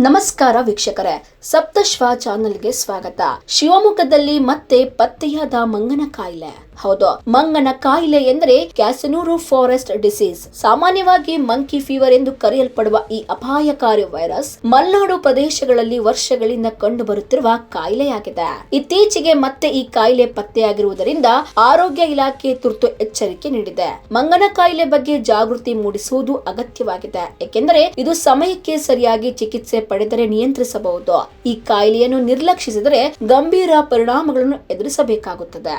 ನಮಸ್ಕಾರ ವೀಕ್ಷಕರೇ, ಸಪ್ತಶ್ವ ಚಾನೆಲ್ಗೆ ಸ್ವಾಗತ. ಶಿವಮೊಗ್ಗದಲ್ಲಿ ಮತ್ತೆ ಪತ್ತೆಯಾದ ಮಂಗನ ಕಾಯಿಲೆ. ಹೌದು, ಮಂಗನ ಕಾಯಿಲೆ ಎಂದರೆ ಕ್ಯಾಸನೂರು ಫಾರೆಸ್ಟ್ ಡಿಸೀಸ್. ಸಾಮಾನ್ಯವಾಗಿ ಮಂಕಿ ಫೀವರ್ ಎಂದು ಕರೆಯಲ್ಪಡುವ ಈ ಅಪಾಯಕಾರಿ ವೈರಸ್ ಮಲೆನಾಡು ಪ್ರದೇಶಗಳಲ್ಲಿ ವರ್ಷಗಳಿಂದ ಕಂಡು ಬರುತ್ತಿರುವ ಕಾಯಿಲೆಯಾಗಿದೆ. ಇತ್ತೀಚೆಗೆ ಮತ್ತೆ ಈ ಕಾಯಿಲೆ ಪತ್ತೆಯಾಗಿರುವುದರಿಂದ ಆರೋಗ್ಯ ಇಲಾಖೆ ತುರ್ತು ಎಚ್ಚರಿಕೆ ನೀಡಿದೆ. ಮಂಗನ ಕಾಯಿಲೆ ಬಗ್ಗೆ ಜಾಗೃತಿ ಮೂಡಿಸುವುದು ಅಗತ್ಯವಾಗಿದೆ, ಏಕೆಂದರೆ ಇದು ಸಮಯಕ್ಕೆ ಸರಿಯಾಗಿ ಚಿಕಿತ್ಸೆ ಪಡೆದರೆ ನಿಯಂತ್ರಿಸಬಹುದು. ಈ ಕಾಯಿಲೆಯನ್ನು ನಿರ್ಲಕ್ಷಿಸಿದರೆ ಗಂಭೀರ ಪರಿಣಾಮಗಳನ್ನು ಎದುರಿಸಬೇಕಾಗುತ್ತದೆ.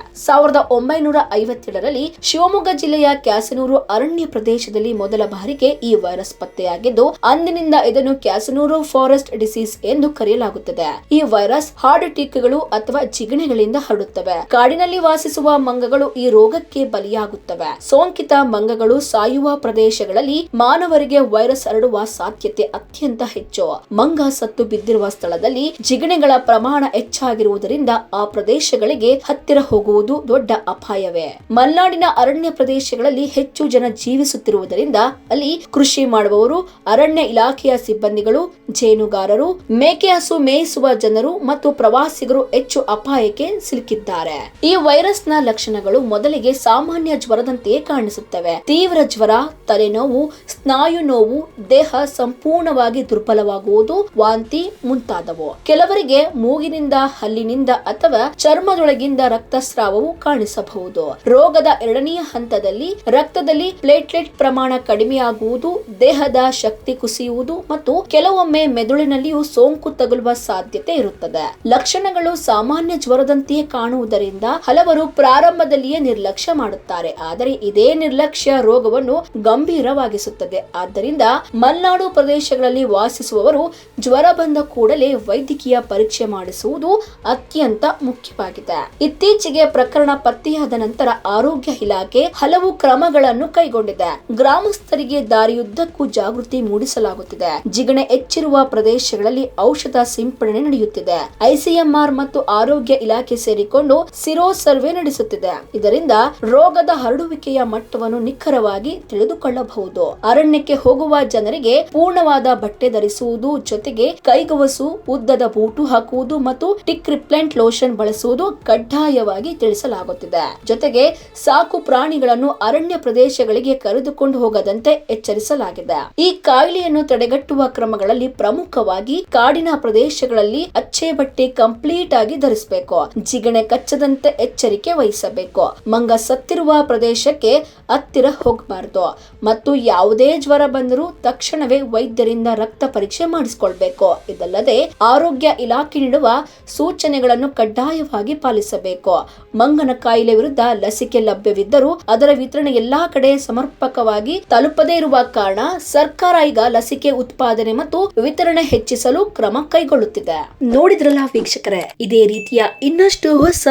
1957ರಲ್ಲಿ ಶಿವಮೊಗ್ಗ ಜಿಲ್ಲೆಯ ಕ್ಯಾಸನೂರು ಅರಣ್ಯ ಪ್ರದೇಶದಲ್ಲಿ ಮೊದಲ ಬಾರಿಗೆ ಈ ವೈರಸ್ ಪತ್ತೆಯಾಗಿದ್ದು, ಅಂದಿನಿಂದ ಇದನ್ನು ಕ್ಯಾಸನೂರು ಫಾರೆಸ್ಟ್ ಡಿಸೀಸ್ ಎಂದು ಕರೆಯಲಾಗುತ್ತದೆ. ಈ ವೈರಸ್ ಹಾರ್ಡ್ಟಿಕ್ಗಳು ಅಥವಾ ಜಿಗಣೆಗಳಿಂದ ಹರಡುತ್ತವೆ. ಕಾಡಿನಲ್ಲಿ ವಾಸಿಸುವ ಮಂಗಗಳು ಈ ರೋಗಕ್ಕೆ ಬಲಿಯಾಗುತ್ತವೆ. ಸೋಂಕಿತ ಮಂಗಗಳು ಸಾಯುವ ಪ್ರದೇಶಗಳಲ್ಲಿ ಮಾನವರಿಗೆ ವೈರಸ್ ಹರಡುವ ಸಾಧ್ಯತೆ ಅತ್ಯಂತ ಹೆಚ್ಚು. ಮಂಗ ಸತ್ತು ಬಿದ್ದಿರುವ ಸ್ಥಳದಲ್ಲಿ ಜಿಗಣೆಗಳ ಪ್ರಮಾಣ ಹೆಚ್ಚಾಗಿರುವುದರಿಂದ ಆ ಪ್ರದೇಶಗಳಿಗೆ ಹತ್ತಿರ ಹೋಗುವುದು ದೊಡ್ಡ ಅಪಾಯವೇ. ಮಲೆನಾಡಿನ ಅರಣ್ಯ ಪ್ರದೇಶಗಳಲ್ಲಿ ಹೆಚ್ಚು ಜನ ಜೀವಿಸುತ್ತಿರುವುದರಿಂದ ಅಲ್ಲಿ ಕೃಷಿ ಮಾಡುವವರು, ಅರಣ್ಯ ಇಲಾಖೆಯ ಸಿಬ್ಬಂದಿಗಳು, ಜೇನುಗಾರರು, ಮೇಕೆ ಹಸು ಮೇಯಿಸುವ ಜನರು ಮತ್ತು ಪ್ರವಾಸಿಗರು ಹೆಚ್ಚು ಅಪಾಯಕ್ಕೆ ಸಿಲುಕಿದ್ದಾರೆ. ಈ ವೈರಸ್ ನ ಲಕ್ಷಣಗಳು ಮೊದಲಿಗೆ ಸಾಮಾನ್ಯ ಜ್ವರದಂತೆಯೇ ಕಾಣಿಸುತ್ತವೆ. ತೀವ್ರ ಜ್ವರ, ತಲೆನೋವು, ಸ್ನಾಯು ನೋವು, ದೇಹ ಸಂಪೂರ್ಣವಾಗಿ ದುರ್ಬಲವಾಗುವುದು, ವಾಂತಿ ಮುಂತಾದವು. ಕೆಲವರಿಗೆ ಮೂಗಿನಿಂದ, ಹಲ್ಲಿನಿಂದ ಅಥವಾ ಚರ್ಮದೊಳಗಿಂದ ರಕ್ತಸ್ರಾವವು ಕಾಣಿಸಬಹುದು. ರೋಗದ ಎರಡನೆಯ ಹಂತದಲ್ಲಿ ರಕ್ತದಲ್ಲಿ ಪ್ಲೇಟ್ಲೆಟ್ ಪ್ರಮಾಣ ಕಡಿಮೆಯಾಗುವುದು, ದೇಹದ ಶಕ್ತಿ ಕುಸಿಯುವುದು ಮತ್ತು ಕೆಲವೊಮ್ಮೆ ಮೆದುಳಿನಲ್ಲಿಯೂ ಸೋಂಕು ತಗುಲುವ ಸಾಧ್ಯತೆ ಇರುತ್ತದೆ. ಲಕ್ಷಣಗಳು ಸಾಮಾನ್ಯ ಜ್ವರದಂತೆಯೇ ಕಾಣುವುದರಿಂದ ಹಲವರು ಪ್ರಾರಂಭದಲ್ಲಿಯೇ ನಿರ್ಲಕ್ಷ್ಯ ಮಾಡುತ್ತಾರೆ. ಆದರೆ ಇದೇ ನಿರ್ಲಕ್ಷ್ಯ ರೋಗವನ್ನು ಗಂಭೀರವಾಗಿಸುತ್ತದೆ. ಆದ್ದರಿಂದ ಮಲೆನಾಡು ಪ್ರದೇಶಗಳಲ್ಲಿ ವಾಸಿಸುವವರು ಜ್ವರ ಬಂದ ಕೂಡಲೇ ವೈದ್ಯಕೀಯ ಪರೀಕ್ಷೆ ಮಾಡಿಸುವುದು ಅತ್ಯಂತ ಮುಖ್ಯವಾಗಿದೆ. ಇತ್ತೀಚೆಗೆ ಪ್ರಕರಣ ಪತ್ತೆಯಾದ ನಂತರ ಆರೋಗ್ಯ ಇಲಾಖೆ ಹಲವು ಕ್ರಮಗಳನ್ನು ಕೈಗೊಂಡಿದೆ. ಗ್ರಾಮಸ್ಥರಿಗೆ ದಾರಿಯುದ್ದಕ್ಕೂ ಜಾಗೃತಿ ಮೂಡಿಸಲಾಗುತ್ತಿದೆ. ಜಿಗಣೆ ಹೆಚ್ಚಿರುವ ಪ್ರದೇಶಗಳಲ್ಲಿ ಔಷಧ ಸಿಂಪಡಣೆ ನಡೆಯುತ್ತಿದೆ. ಐಸಿಎಂಆರ್ ಮತ್ತು ಆರೋಗ್ಯ ಇಲಾಖೆ ಸೇರಿಕೊಂಡು ಸಿರೋ ಸರ್ವೆ ನಡೆಸುತ್ತಿದೆ. ಇದರಿಂದ ರೋಗದ ಹರಡುವಿಕೆಯ ಮಟ್ಟವನ್ನು ನಿಖರವಾಗಿ ತಿಳಿದುಕೊಳ್ಳಬಹುದು. ಅರಣ್ಯಕ್ಕೆ ಹೋಗುವ ಜನರಿಗೆ ಪೂರ್ಣವಾದ ಬಟ್ಟೆ ಧರಿಸುವುದು ಜೊತೆಗೆ ಕೈಗವಸು, ಉದ್ದದ ಬೂಟು ಹಾಕುವುದು ಮತ್ತು ಟಿಕ್ ರಿಪ್ಲೆಂಟ್ ಲೋಷನ್ ಬಳಸುವುದು ಕಡ್ಡಾಯವಾಗಿ ತಿಳಿಸಲಾಗುತ್ತಿದೆ. ಜೊತೆಗೆ ಸಾಕು ಪ್ರಾಣಿಗಳನ್ನು ಅರಣ್ಯ ಪ್ರದೇಶಗಳಿಗೆ ಕರೆದುಕೊಂಡು ಹೋಗದಂತೆ ಎಚ್ಚರಿಸಲಾಗಿದೆ. ಈ ಕಾಯಿಲೆಯನ್ನು ತಡೆಗಟ್ಟುವ ಕ್ರಮಗಳಲ್ಲಿ ಪ್ರಮುಖವಾಗಿ ಕಾಡಿನ ಪ್ರದೇಶಗಳಲ್ಲಿ ಅಚ್ಚೆ ಬಟ್ಟೆ ಕಂಪ್ಲೀಟ್ ಆಗಿ ಧರಿಸಬೇಕು. ಜಿಗಣೆ ಕಚ್ಚದಂತೆ ಎಚ್ಚರಿಕೆ ವಹಿಸಬೇಕು. ಮಂಗ ಸತ್ತಿರುವ ಪ್ರದೇಶಕ್ಕೆ ಹತ್ತಿರ ಹೋಗಬಾರದು ಮತ್ತು ಯಾವುದೇ ಜ್ವರ ಬಂದರೂ ತಕ್ಷಣವೇ ವೈದ್ಯರಿಂದ ರಕ್ತ ಪರೀಕ್ಷೆ ಮಾಡಿಸಿಕೊಳ್ಬೇಕು. ಇದಲ್ಲದೆ ಆರೋಗ್ಯ ಇಲಾಖೆ ನೀಡುವ ಸೂಚನೆಗಳನ್ನು ಕಡ್ಡಾಯವಾಗಿ ಪಾಲಿಸಬೇಕು. ಮಂಗನ ಕಾಯಿಲೆ ವಿರುದ್ಧ ಲಸಿಕೆ ಲಭ್ಯವಿದ್ದರೂ ಅದರ ವಿತರಣೆ ಎಲ್ಲಾ ಕಡೆ ಸಮರ್ಪಕವಾಗಿ ತಲುಪದೇ ಇರುವ ಕಾರಣ ಸರ್ಕಾರ ಈಗ ಲಸಿಕೆ ಉತ್ಪಾದನೆ ಮತ್ತು ವಿತರಣೆ ಹೆಚ್ಚಿಸಲು ಕ್ರಮ ಕೈಗೊಳ್ಳುತ್ತಿದೆ. ನೋಡಿದ್ರಲ್ಲ ವೀಕ್ಷಕರೇ, ಇದೇ ರೀತಿಯ ಇನ್ನಷ್ಟು ಹೊಸ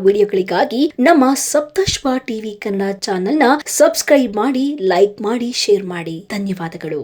ವಿಡಿಯೋಗಳಿಗಾಗಿ ನಮ್ಮ ಸಪ್ತಶ್ವ ಟಿವಿ ಕನ್ನಡ ಚಾನೆಲ್ ನ ಸಬ್ಸ್ಕ್ರೈಬ್ ಮಾಡಿ, ಲೈಕ್ ಮಾಡಿ, ಶೇರ್ ಮಾಡಿ. ಧನ್ಯವಾದಗಳು.